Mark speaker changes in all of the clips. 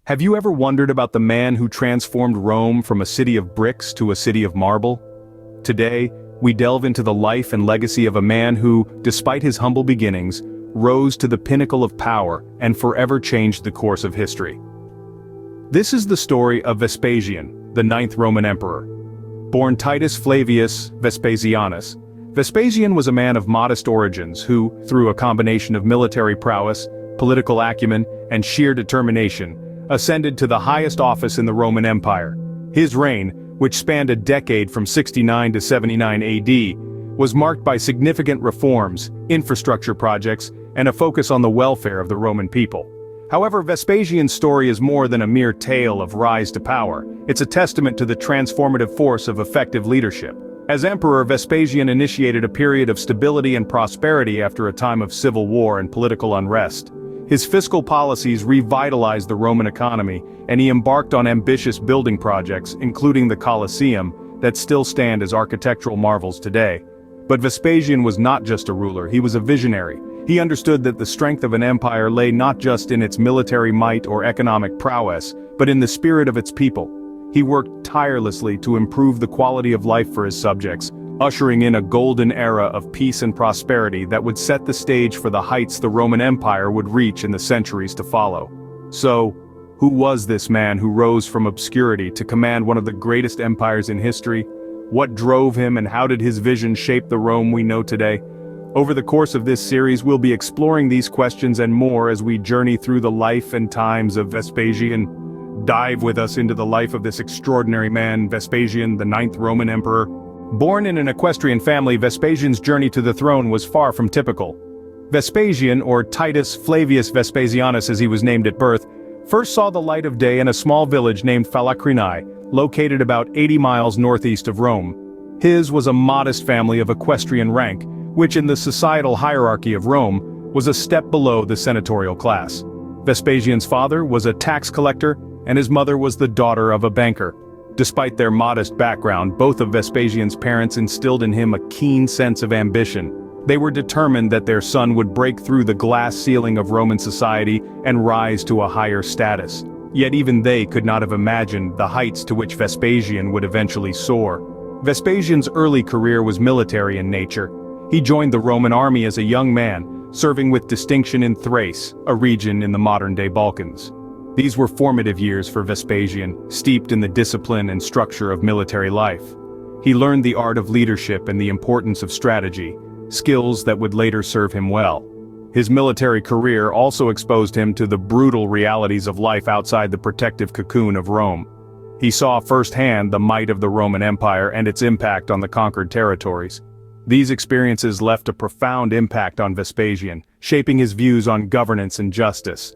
Speaker 1: Have you ever wondered about the man who transformed Rome from a city of bricks to a city of marble? Today, we delve into the life and legacy of a man who, despite his humble beginnings, rose to the pinnacle of power and forever changed the course of history. This is the story of Vespasian, the ninth Roman emperor. Born Titus Flavius Vespasianus, Vespasian was a man of modest origins who, through a combination of military prowess, political acumen, and sheer determination, ascended to the highest office in the Roman Empire. His reign, which spanned a decade from 69 to 79 AD, was marked by significant reforms, infrastructure projects, and a focus on the welfare of the Roman people. However, Vespasian's story is more than a mere tale of rise to power. It's a testament to the transformative force of effective leadership. As emperor, Vespasian initiated a period of stability and prosperity after a time of civil war and political unrest. His fiscal policies revitalized the Roman economy, and he embarked on ambitious building projects, including the Colosseum, that still stand as architectural marvels today. But Vespasian was not just a ruler, he was a visionary. He understood that the strength of an empire lay not just in its military might or economic prowess, but in the spirit of its people. He worked tirelessly to improve the quality of life for his subjects, ushering in a golden era of peace and prosperity that would set the stage for the heights the Roman Empire would reach in the centuries to follow. So, who was this man who rose from obscurity to command one of the greatest empires in history? What drove him and how did his vision shape the Rome we know today? Over the course of this series, we'll be exploring these questions and more as we journey through the life and times of Vespasian. Dive with us into the life of this extraordinary man, Vespasian, the ninth Roman emperor. Born in an equestrian family, Vespasian's journey to the throne was far from typical. Vespasian, or Titus Flavius Vespasianus as he was named at birth, first saw the light of day in a small village named Phalacrinae, located about 80 miles northeast of Rome. His was a modest family of equestrian rank, which in the societal hierarchy of Rome, was a step below the senatorial class. Vespasian's father was a tax collector, and his mother was the daughter of a banker. Despite their modest background, both of Vespasian's parents instilled in him a keen sense of ambition. They were determined that their son would break through the glass ceiling of Roman society and rise to a higher status. Yet even they could not have imagined the heights to which Vespasian would eventually soar. Vespasian's early career was military in nature. He joined the Roman army as a young man, serving with distinction in Thrace, a region in the modern-day Balkans. These were formative years for Vespasian, steeped in the discipline and structure of military life. He learned the art of leadership and the importance of strategy, skills that would later serve him well. His military career also exposed him to the brutal realities of life outside the protective cocoon of Rome. He saw firsthand the might of the Roman Empire and its impact on the conquered territories. These experiences left a profound impact on Vespasian, shaping his views on governance and justice.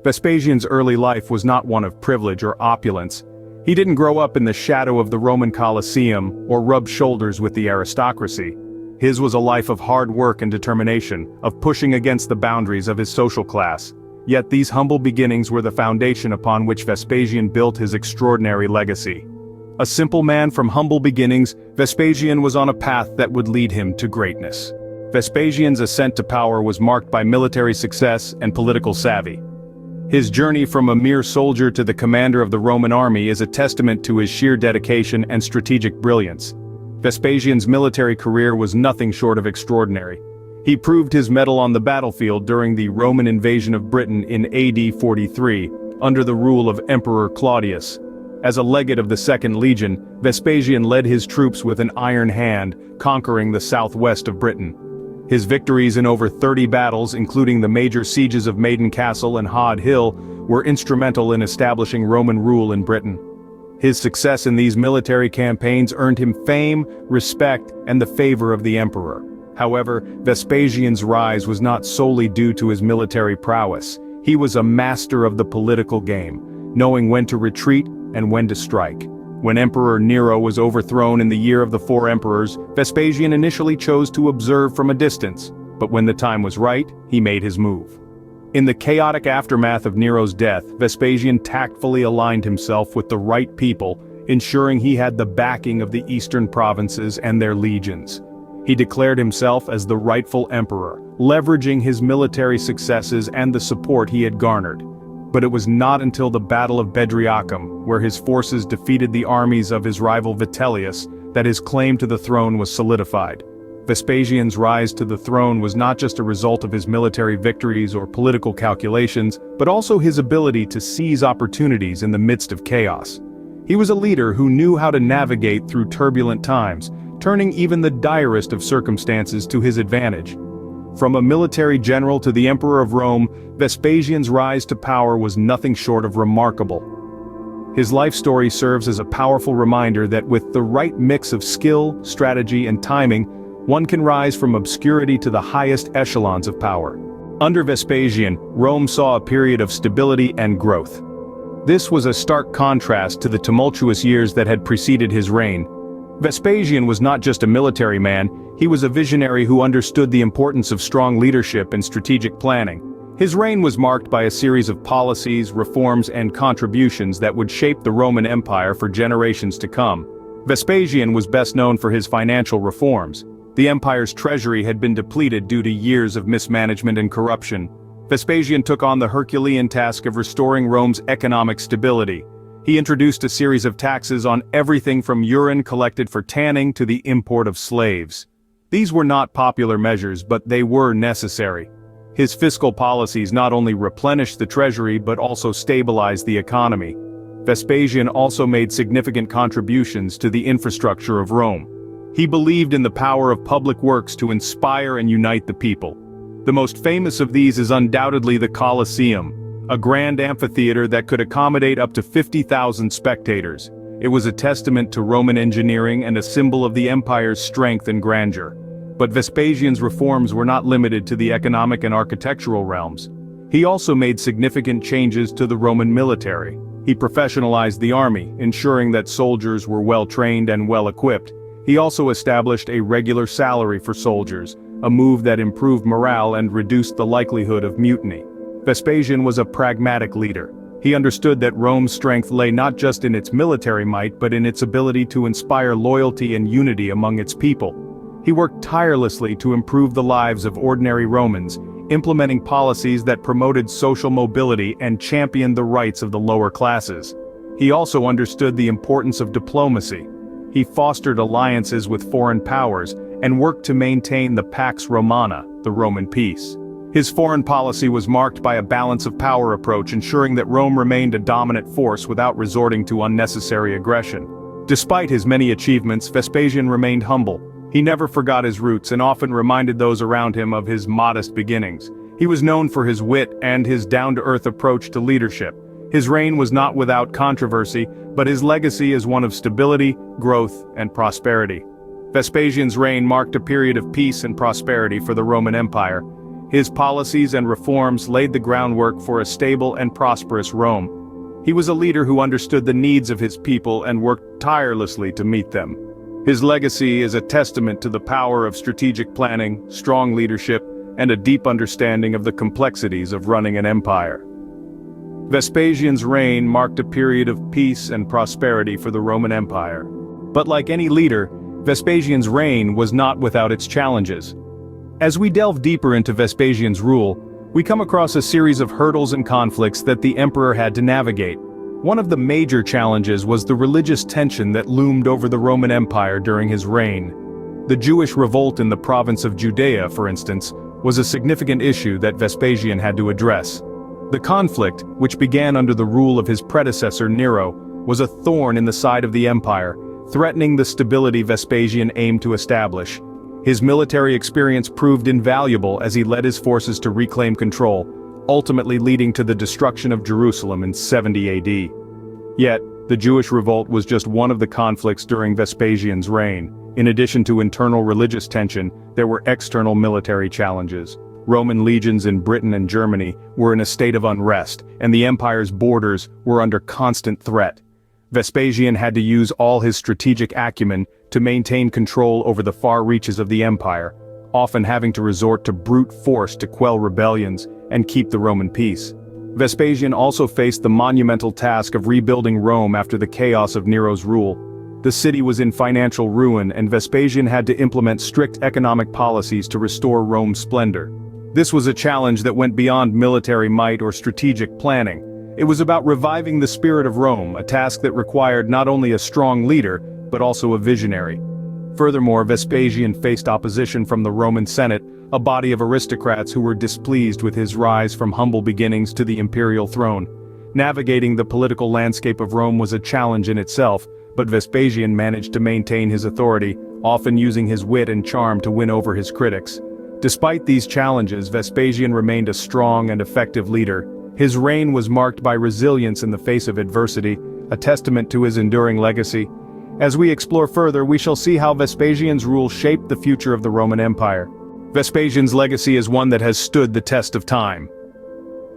Speaker 1: Vespasian's early life was not one of privilege or opulence. He didn't grow up in the shadow of the Roman Colosseum or rub shoulders with the aristocracy. His was a life of hard work and determination, of pushing against the boundaries of his social class. Yet these humble beginnings were the foundation upon which Vespasian built his extraordinary legacy. A simple man from humble beginnings, Vespasian was on a path that would lead him to greatness. Vespasian's ascent to power was marked by military success and political savvy. His journey from a mere soldier to the commander of the Roman army is a testament to his sheer dedication and strategic brilliance. Vespasian's military career was nothing short of extraordinary. He proved his mettle on the battlefield during the Roman invasion of Britain in AD 43, under the rule of Emperor Claudius. As a legate of the Second Legion, Vespasian led his troops with an iron hand, conquering the southwest of Britain. His victories in over 30 battles, including the major sieges of Maiden Castle and Hod Hill, were instrumental in establishing Roman rule in Britain. His success in these military campaigns earned him fame, respect, and the favor of the emperor. However, Vespasian's rise was not solely due to his military prowess. He was a master of the political game, knowing when to retreat and when to strike. When Emperor Nero was overthrown in the year of the Four Emperors, Vespasian initially chose to observe from a distance, but when the time was right, he made his move. In the chaotic aftermath of Nero's death, Vespasian tactfully aligned himself with the right people, ensuring he had the backing of the eastern provinces and their legions. He declared himself as the rightful emperor, leveraging his military successes and the support he had garnered. But it was not until the Battle of Bedriacum, where his forces defeated the armies of his rival Vitellius, that his claim to the throne was solidified. Vespasian's rise to the throne was not just a result of his military victories or political calculations, but also his ability to seize opportunities in the midst of chaos. He was a leader who knew how to navigate through turbulent times, turning even the direst of circumstances to his advantage. From a military general to the Emperor of Rome, Vespasian's rise to power was nothing short of remarkable. His life story serves as a powerful reminder that with the right mix of skill, strategy, and timing, one can rise from obscurity to the highest echelons of power. Under Vespasian, Rome saw a period of stability and growth. This was a stark contrast to the tumultuous years that had preceded his reign. Vespasian was not just a military man, he was a visionary who understood the importance of strong leadership and strategic planning. His reign was marked by a series of policies, reforms, and contributions that would shape the Roman Empire for generations to come. Vespasian was best known for his financial reforms. The empire's treasury had been depleted due to years of mismanagement and corruption. Vespasian took on the Herculean task of restoring Rome's economic stability. He introduced a series of taxes on everything from urine collected for tanning to the import of slaves. These were not popular measures, but they were necessary. His fiscal policies not only replenished the treasury but also stabilized the economy. Vespasian also made significant contributions to the infrastructure of Rome. He believed in the power of public works to inspire and unite the people. The most famous of these is undoubtedly the Colosseum, a grand amphitheater that could accommodate up to 50,000 spectators. It was a testament to Roman engineering and a symbol of the empire's strength and grandeur. But Vespasian's reforms were not limited to the economic and architectural realms. He also made significant changes to the Roman military. He professionalized the army, ensuring that soldiers were well-trained and well-equipped. He also established a regular salary for soldiers, a move that improved morale and reduced the likelihood of mutiny. Vespasian was a pragmatic leader. He understood that Rome's strength lay not just in its military might but in its ability to inspire loyalty and unity among its people. He worked tirelessly to improve the lives of ordinary Romans, implementing policies that promoted social mobility and championed the rights of the lower classes. He also understood the importance of diplomacy. He fostered alliances with foreign powers and worked to maintain the Pax Romana, the Roman peace. His foreign policy was marked by a balance of power approach, ensuring that Rome remained a dominant force without resorting to unnecessary aggression. Despite his many achievements, Vespasian remained humble. He never forgot his roots and often reminded those around him of his modest beginnings. He was known for his wit and his down-to-earth approach to leadership. His reign was not without controversy, but his legacy is one of stability, growth, and prosperity. Vespasian's reign marked a period of peace and prosperity for the Roman Empire. His policies and reforms laid the groundwork for a stable and prosperous Rome. He was a leader who understood the needs of his people and worked tirelessly to meet them. His legacy is a testament to the power of strategic planning, strong leadership, and a deep understanding of the complexities of running an empire. Vespasian's reign marked a period of peace and prosperity for the Roman Empire. But like any leader, Vespasian's reign was not without its challenges. As we delve deeper into Vespasian's rule, we come across a series of hurdles and conflicts that the emperor had to navigate. One of the major challenges was the religious tension that loomed over the Roman Empire during his reign. The Jewish revolt in the province of Judea, for instance, was a significant issue that Vespasian had to address. The conflict, which began under the rule of his predecessor Nero, was a thorn in the side of the empire, threatening the stability Vespasian aimed to establish. His military experience proved invaluable as he led his forces to reclaim control, ultimately leading to the destruction of Jerusalem in 70 AD. Yet, the Jewish revolt was just one of the conflicts during Vespasian's reign. In addition to internal religious tension, there were external military challenges. Roman legions in Britain and Germany were in a state of unrest, and the empire's borders were under constant threat. Vespasian had to use all his strategic acumen to maintain control over the far reaches of the empire, often having to resort to brute force to quell rebellions and keep the Roman peace. Vespasian also faced the monumental task of rebuilding Rome after the chaos of Nero's rule. The city was in financial ruin, and Vespasian had to implement strict economic policies to restore Rome's splendor. This was a challenge that went beyond military might or strategic planning. It was about reviving the spirit of Rome, a task that required not only a strong leader, but also a visionary. Furthermore, Vespasian faced opposition from the Roman Senate, a body of aristocrats who were displeased with his rise from humble beginnings to the imperial throne. Navigating the political landscape of Rome was a challenge in itself, but Vespasian managed to maintain his authority, often using his wit and charm to win over his critics. Despite these challenges, Vespasian remained a strong and effective leader. His reign was marked by resilience in the face of adversity, a testament to his enduring legacy. As we explore further, we shall see how Vespasian's rule shaped the future of the Roman Empire. Vespasian's legacy is one that has stood the test of time.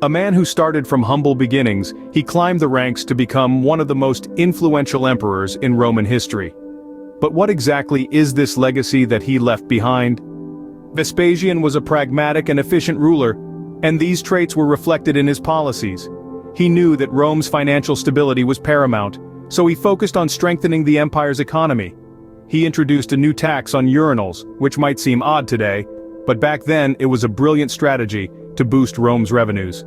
Speaker 1: A man who started from humble beginnings, he climbed the ranks to become one of the most influential emperors in Roman history. But what exactly is this legacy that he left behind? Vespasian was a pragmatic and efficient ruler, and these traits were reflected in his policies. He knew that Rome's financial stability was paramount, so he focused on strengthening the empire's economy. He introduced a new tax on urinals, which might seem odd today, but back then it was a brilliant strategy to boost Rome's revenues.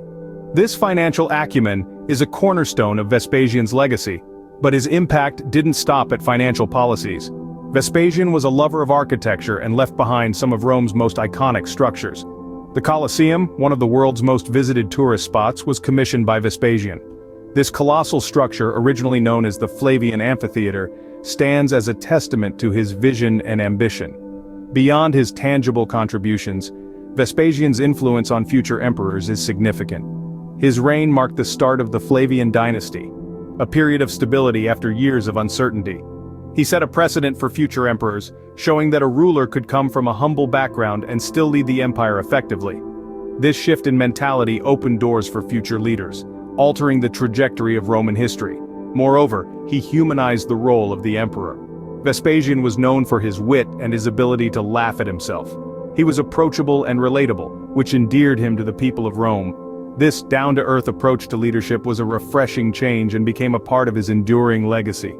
Speaker 1: This financial acumen is a cornerstone of Vespasian's legacy, but his impact didn't stop at financial policies. Vespasian was a lover of architecture and left behind some of Rome's most iconic structures. The Colosseum, one of the world's most visited tourist spots, was commissioned by Vespasian. This colossal structure, originally known as the Flavian Amphitheater, stands as a testament to his vision and ambition. Beyond his tangible contributions, Vespasian's influence on future emperors is significant. His reign marked the start of the Flavian dynasty, a period of stability after years of uncertainty. He set a precedent for future emperors, showing that a ruler could come from a humble background and still lead the empire effectively. This shift in mentality opened doors for future leaders, altering the trajectory of Roman history. Moreover, he humanized the role of the emperor. Vespasian was known for his wit and his ability to laugh at himself. He was approachable and relatable, which endeared him to the people of Rome. This down-to-earth approach to leadership was a refreshing change and became a part of his enduring legacy.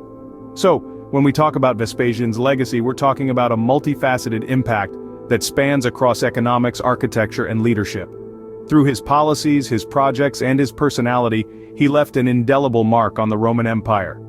Speaker 1: So, when we talk about Vespasian's legacy, we're talking about a multifaceted impact that spans across economics, architecture, and leadership. Through his policies, his projects, and his personality, he left an indelible mark on the Roman Empire.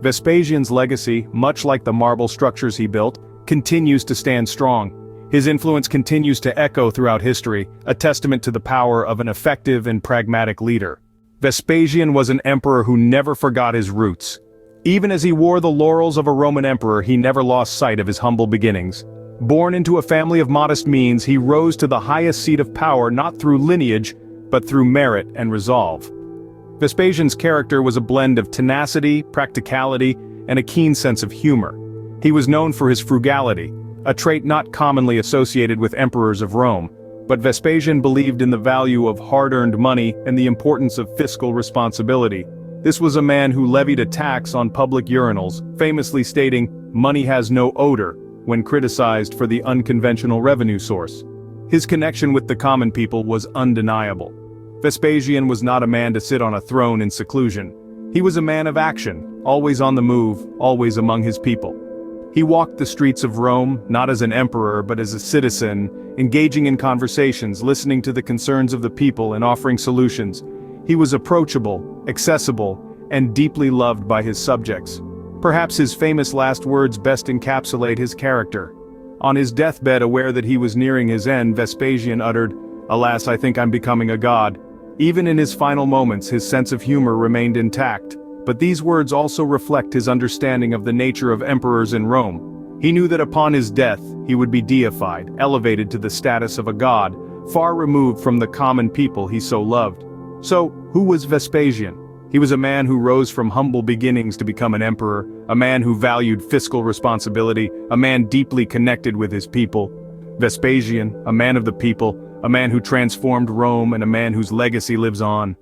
Speaker 1: Vespasian's legacy, much like the marble structures he built, continues to stand strong. His influence continues to echo throughout history, a testament to the power of an effective and pragmatic leader. Vespasian was an emperor who never forgot his roots. Even as he wore the laurels of a Roman emperor, he never lost sight of his humble beginnings. Born into a family of modest means, he rose to the highest seat of power not through lineage, but through merit and resolve. Vespasian's character was a blend of tenacity, practicality, and a keen sense of humor. He was known for his frugality, a trait not commonly associated with emperors of Rome, but Vespasian believed in the value of hard-earned money and the importance of fiscal responsibility. This was a man who levied a tax on public urinals, famously stating, "Money has no odor," when criticized for the unconventional revenue source. His connection with the common people was undeniable. Vespasian was not a man to sit on a throne in seclusion. He was a man of action, always on the move, always among his people. He walked the streets of Rome, not as an emperor but as a citizen, engaging in conversations, listening to the concerns of the people and offering solutions. He was approachable, accessible, and deeply loved by his subjects. Perhaps his famous last words best encapsulate his character. On his deathbed, aware that he was nearing his end, Vespasian uttered, "Alas, I think I'm becoming a god." Even in his final moments, his sense of humor remained intact. But these words also reflect his understanding of the nature of emperors in Rome. He knew that upon his death, he would be deified, elevated to the status of a god, far removed from the common people he so loved. So, who was Vespasian? He was a man who rose from humble beginnings to become an emperor, a man who valued fiscal responsibility, a man deeply connected with his people. Vespasian, a man of the people, a man who transformed Rome and a man whose legacy lives on.